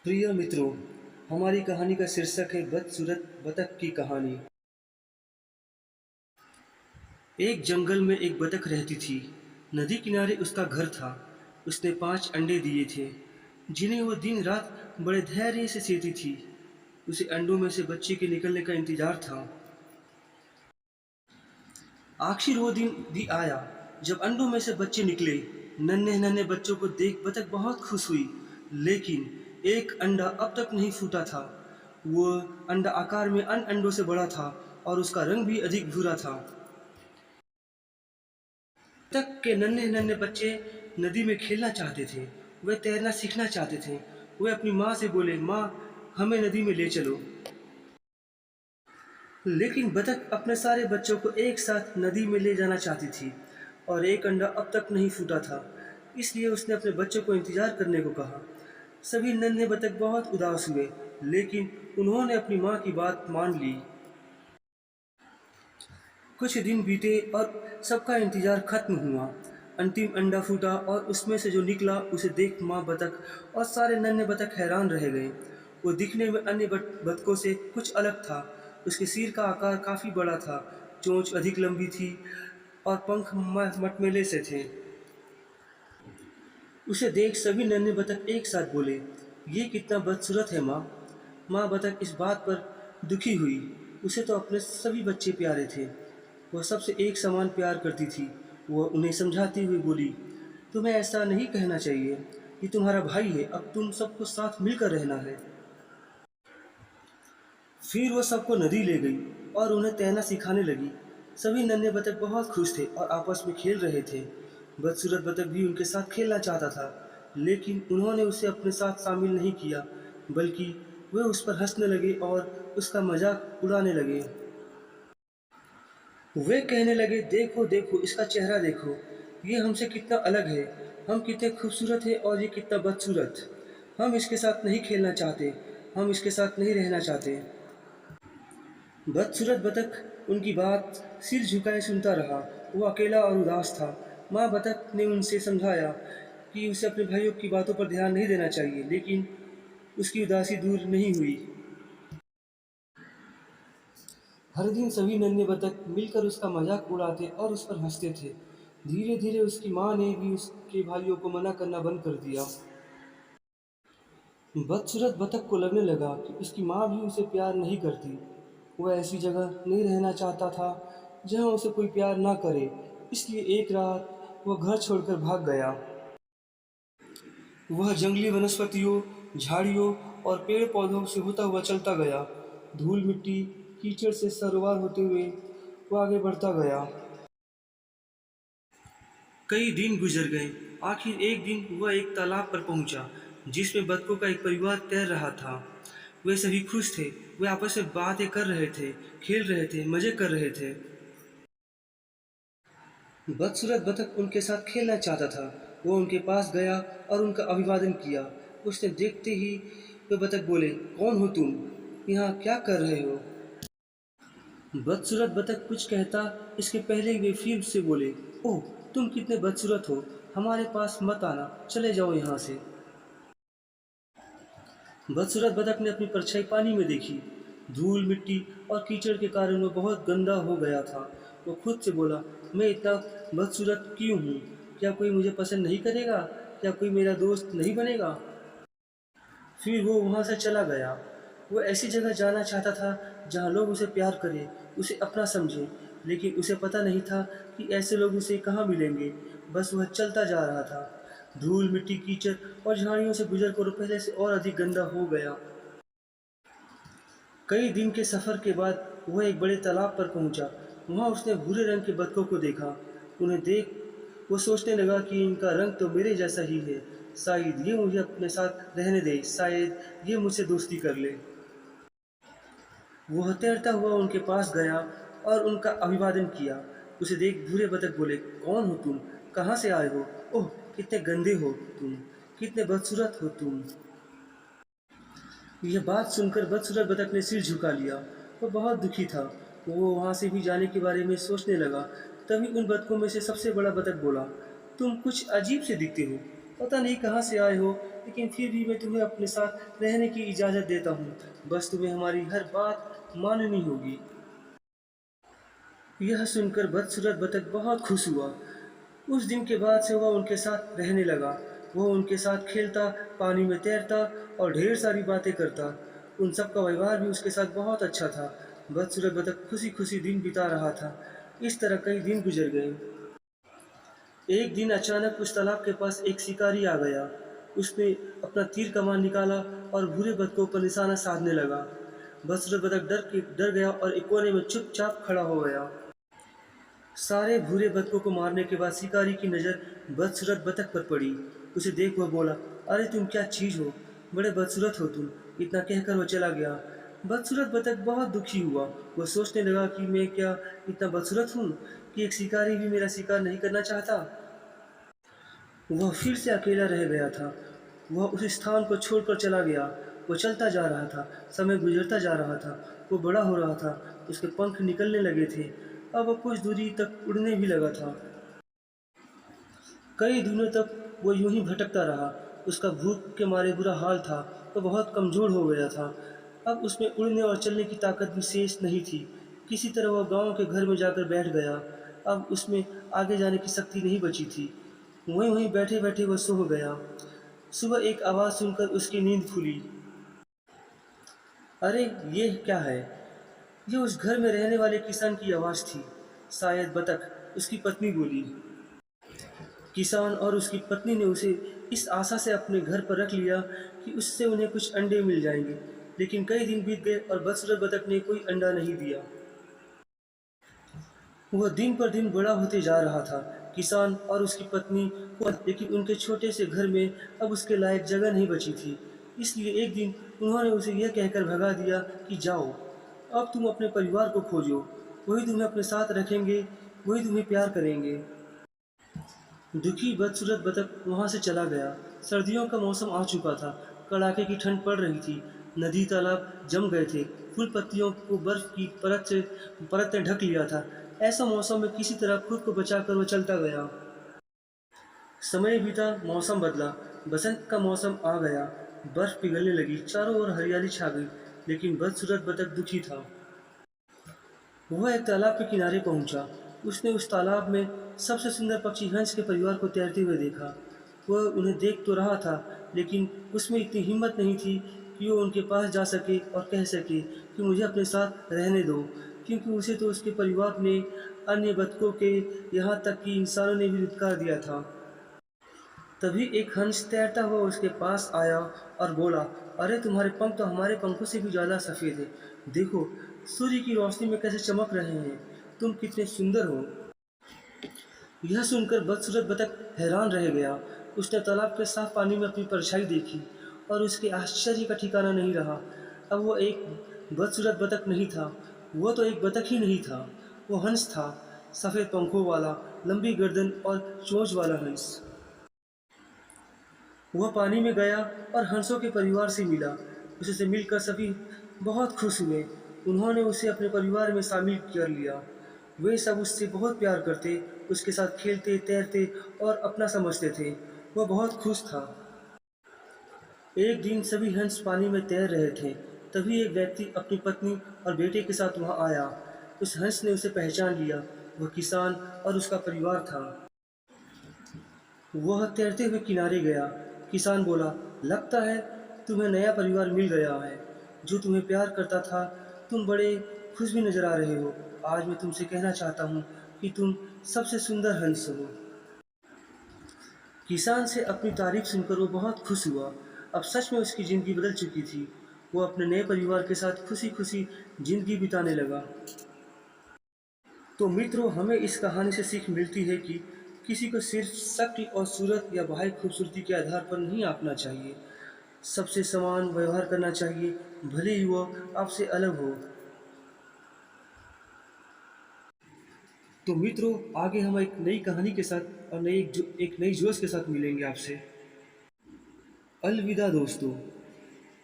प्रिय मित्रों, हमारी कहानी का शीर्षक है बदसूरत बतख की कहानी। एक जंगल में एक बतख रहती थी। नदी किनारे उसका घर था। उसने 5 अंडे दिए थे, जिन्हें वो दिन रात बड़े धैर्य से सेती थी। उसे अंडों में से बच्चे के निकलने का इंतजार था। आखिर वो दिन भी आया जब अंडों में से बच्चे निकले। नन्हे नन्हे बच्चों को देख बतख बहुत खुश हुई, लेकिन एक अंडा अब तक नहीं फूटा था। वो अंडा आकार में अन्य अंडों से बड़ा था और उसका रंग भी अधिक भूरा था। बतख के नन्हे नन्हे बच्चे नदी में खेलना चाहते थे। वे तैरना सीखना चाहते थे। वे अपनी माँ से बोले, माँ, हमें नदी में ले चलो। लेकिन बतख अपने सारे बच्चों को एक साथ नदी में ले जाना चाहती थी और एक अंडा अब तक नहीं फूटा था। इसलिए उसने अपने बच्चों को इंतजार करने को कहा। सभी नन्हे बतख बहुत उदास हुए, लेकिन उन्होंने अपनी माँ की बात मान ली। कुछ दिन बीते और सबका इंतजार खत्म हुआ। अंतिम अंडा फूटा और उसमें से जो निकला उसे देख माँ बतख और सारे नन्हे बतख हैरान रह गए। वो दिखने में अन्य बतखों से कुछ अलग था। उसके सिर का आकार काफ़ी बड़ा था, चोंच अधिक लंबी थी और पंख मटमैले से थे। उसे देख सभी नन्हे बतख एक साथ बोले, ये कितना बदसूरत है माँ। माँ बतख इस बात पर दुखी हुई। उसे तो अपने सभी बच्चे प्यारे थे। वह सबसे एक समान प्यार करती थी। वह उन्हें समझाती हुई बोली, तुम्हें ऐसा नहीं कहना चाहिए। ये तुम्हारा भाई है, अब तुम सबको साथ मिलकर रहना है। फिर वह सबको नदी ले गई और उन्हें तैरना सिखाने लगी। सभी नन्हे बतख बहुत खुश थे और आपस में खेल रहे थे। बदसूरत बतख भी उनके साथ खेलना चाहता था, लेकिन उन्होंने उसे अपने साथ शामिल नहीं किया, बल्कि वे उस पर हंसने लगे और उसका मजाक उड़ाने लगे। वे कहने लगे, देखो देखो, इसका चेहरा देखो, ये हमसे कितना अलग है। हम कितने खूबसूरत हैं और ये कितना बदसूरत। हम इसके साथ नहीं खेलना चाहते, हम इसके साथ नहीं रहना चाहते। बदसूरत बतख उनकी बात सिर झुकाए सुनता रहा। वो अकेला और उदास था। माँ बतख ने उनसे समझाया कि उसे अपने भाइयों की बातों पर ध्यान नहीं देना चाहिए, लेकिन उसकी उदासी दूर नहीं हुई। हर दिन सभी नन्हे बतख मिलकर उसका मजाक उड़ाते और उस पर हंसते थे। धीरे धीरे उसकी माँ ने भी उसके भाइयों को मना करना बंद कर दिया। बदसूरत बतख को लगने लगा कि उसकी माँ भी उसे प्यार नहीं करती। वह ऐसी जगह नहीं रहना चाहता था जहाँ उसे कोई प्यार ना करे। इसलिए एक रात वह घर छोड़कर भाग गया। वह जंगली वनस्पतियों, झाड़ियों और पेड़ पौधों से होता हुआ चलता गया। धूल मिट्टी कीचड़ से सरोवर होते हुए वह आगे बढ़ता गया। कई दिन गुजर गए। आखिर एक दिन वह एक तालाब पर पहुंचा, जिसमें बतखों का एक परिवार तैर रहा था। वे सभी खुश थे। वे आपस में बातें कर रहे थे, खेल रहे थे, मजे कर रहे थे। बदसूरत बतख उनके साथ खेलना चाहता था। वो उनके पास गया और उनका अभिवादन किया। उसने देखते ही वे बतख बोले, कौन हो तुम? यहाँ क्या कर रहे हो? बदसूरत बतख कुछ कहता इसके पहले ही वे फिर से बोले, ओह, तुम कितने बदसूरत हो, हमारे पास मत आना, चले जाओ यहाँ से। बदसूरत बतख ने अपनी परछाई पानी में देखी। धूल मिट्टी और कीचड़ के कारण वह बहुत गंदा हो गया था। वो खुद से बोला, मैं इतना बदसूरत क्यों हूँ? क्या कोई मुझे पसंद नहीं करेगा? क्या कोई मेरा दोस्त नहीं बनेगा? फिर वो वहाँ से चला गया। वो ऐसी जगह जाना चाहता था जहाँ लोग उसे प्यार करें, उसे अपना समझें, लेकिन उसे पता नहीं था कि ऐसे लोग उसे कहाँ मिलेंगे। बस वह चलता जा रहा था। धूल मिट्टी कीचड़ और झाड़ियों से गुजर कर वो पहले से और अधिक गंदा हो गया। कई दिन के सफ़र के बाद वह एक बड़े तालाब पर पहुंचा। वहां उसने भूरे रंग के बतखों को देखा। उन्हें देख वो सोचने लगा कि इनका रंग तो मेरे जैसा ही है। शायद ये मुझे अपने साथ रहने दे, शायद ये मुझसे दोस्ती कर ले। वह तैरता हुआ उनके पास गया और उनका अभिवादन किया। उसे देख भूरे बतख बोले, कौन हो तुम? कहाँ से आए हो? ओह, कितने गंदे हो तुम, कितने बदसूरत हो तुम। यह बात सुनकर बदसूरत बतख ने सिर झुका लिया। वह बहुत दुखी था। वो वहाँ से भी जाने के बारे में सोचने लगा। तभी उन बतखों में से सबसे बड़ा बतख बोला, तुम कुछ अजीब से दिखते हो। पता नहीं कहाँ से आए हो, लेकिन फिर भी मैं तुम्हें अपने साथ रहने की इजाज़त देता हूँ। बस तुम्हें हमारी हर बात माननी होगी। यह सुनकर बदसूरत बतख बहुत खुश हुआ। उस दिन के बाद से वह उनके साथ रहने लगा। वह उनके साथ खेलता, पानी में तैरता और ढेर सारी बातें करता। उन सब का व्यवहार भी उसके साथ बहुत अच्छा था। बदसूरत बतख खुशी खुशी दिन बिता रहा था। इस तरह कई दिन गुजर गए। एक दिन अचानक उस तालाब के पास एक शिकारी आ गया। उसने अपना तीर कमान निकाला और भूरे बतखों पर निशाना साधने लगा। बदसूरत बतख डर गया और एक कोने में चुपचाप खड़ा हो गया। सारे भूरे बतखों को मारने के बाद शिकारी की नज़र बदसूरत बतख पर पड़ी। उसे देख वह बोला, अरे तुम क्या चीज़ हो, बड़े बदसूरत हो तुम। इतना कहकर वह चला गया। बदसूरत बतख बहुत दुखी हुआ। वह सोचने लगा कि मैं क्या इतना बदसूरत हूँ कि एक शिकारी भी मेरा शिकार नहीं करना चाहता। वह फिर से अकेला रह गया था। वह उस स्थान को छोड़कर चला गया। वो चलता जा रहा था। समय गुजरता जा रहा था। वो बड़ा हो रहा था। उसके पंख निकलने लगे थे। अब वह कुछ दूरी तक उड़ने भी लगा था। कई दिनों तक वो यूं ही भटकता रहा। उसका भूख के मारे बुरा हाल था। वह बहुत कमज़ोर हो गया था। अब उसमें उड़ने और चलने की ताकत भी शेष नहीं थी। किसी तरह वह गांव के घर में जाकर बैठ गया। अब उसमें आगे जाने की शक्ति नहीं बची थी। वहीं वहीं बैठे बैठे वह सो गया। सुबह एक आवाज़ सुनकर उसकी नींद खुली। अरे ये क्या है? ये उस घर में रहने वाले किसान की आवाज़ थी। शायद बतख, उसकी पत्नी बोली। किसान और उसकी पत्नी ने उसे इस आशा से अपने घर पर रख लिया कि उससे उन्हें कुछ अंडे मिल जाएंगे। लेकिन कई दिन बीत गए और बदसूरत बतख ने कोई अंडा नहीं दिया। वह दिन पर दिन बड़ा होते जा रहा था। किसान और उसकी पत्नी को, लेकिन उनके छोटे से घर में अब उसके लायक जगह नहीं बची थी। इसलिए एक दिन उन्होंने उसे यह कहकर भगा दिया कि जाओ, अब तुम अपने परिवार को खोजो। वही तुम्हें अपने साथ रखेंगे, वही तुम्हें प्यार करेंगे। दुखी बदसूरत बतख वहाँ से चला गया। सर्दियों का मौसम आ चुका था। कड़ाके की ठंड पड़ रही थी। नदी तालाब जम गए थे। फूल पत्तियों को बर्फ की परत ने ढक लिया था। ऐसा मौसम में किसी तरह खुद को बचाकर वह चलता गया। समय बीता, मौसम बदला। बसंत का मौसम आ गया। बर्फ पिघलने लगी। चारों ओर हरियाली छा गई। लेकिन बदसूरत बतख दुखी था। वह एक तालाब के किनारे पहुंचा। उसने उस तालाब में सबसे सुंदर पक्षी हंस के परिवार को तैरते हुए देखा। वह उन्हें देख तो रहा था, लेकिन उसमें इतनी हिम्मत नहीं थी कि वो उनके पास जा सके और कह सके कि मुझे अपने साथ रहने दो, क्योंकि उसे तो उसके परिवार ने, अन्य बतखों के, यहाँ तक कि इंसानों ने भी धिक्कार दिया था। तभी एक हंस तैरता हुआ उसके पास आया और बोला, अरे तुम्हारे पंख तो हमारे पंखों से भी ज़्यादा सफ़ेद है। देखो, सूर्य की रोशनी में कैसे चमक रहे हैं। तुम कितने सुंदर हो। यह सुनकर बदसूरत बतख हैरान रह गया। उसने तालाब के साफ पानी में अपनी परछाई देखी और उसके आश्चर्य का ठिकाना नहीं रहा। अब वो एक बदसूरत बतख नहीं था। वो तो एक बतख ही नहीं था। वो हंस था। सफ़ेद पंखों वाला, लंबी गर्दन और चोंच वाला हंस। वह पानी में गया और हंसों के परिवार से मिला। उससे मिलकर सभी बहुत खुश हुए। उन्होंने उसे अपने परिवार में शामिल कर लिया। वे सब उससे बहुत प्यार करते, उसके साथ खेलते, तैरते और अपना समझते थे। वह बहुत खुश था। एक दिन सभी हंस पानी में तैर रहे थे। तभी एक व्यक्ति अपनी पत्नी और बेटे के साथ वहां आया। उस हंस ने उसे पहचान लिया। वह किसान और उसका परिवार था। वह तैरते हुए किनारे गया। किसान बोला, लगता है तुम्हें नया परिवार मिल गया है, जो तुम्हें प्यार करता था। तुम बड़े खुश भी नजर आ रहे हो। आज मैं तुमसे कहना चाहता हूँ कि तुम सबसे सुंदर हंस हो। किसान से अपनी तारीफ सुनकर वो बहुत खुश हुआ। अब सच में उसकी ज़िंदगी बदल चुकी थी। वो अपने नए परिवार के साथ खुशी खुशी ज़िंदगी बिताने लगा। तो मित्रों, हमें इस कहानी से सीख मिलती है कि किसी को सिर्फ शक्ल और सूरत या बाहरी खूबसूरती के आधार पर नहीं आंकना चाहिए। सबसे समान व्यवहार करना चाहिए, भले ही वो आपसे अलग हो। तो मित्रों, आगे हम एक नई कहानी के साथ और एक नई जोश के साथ मिलेंगे आपसे। अलविदा दोस्तों।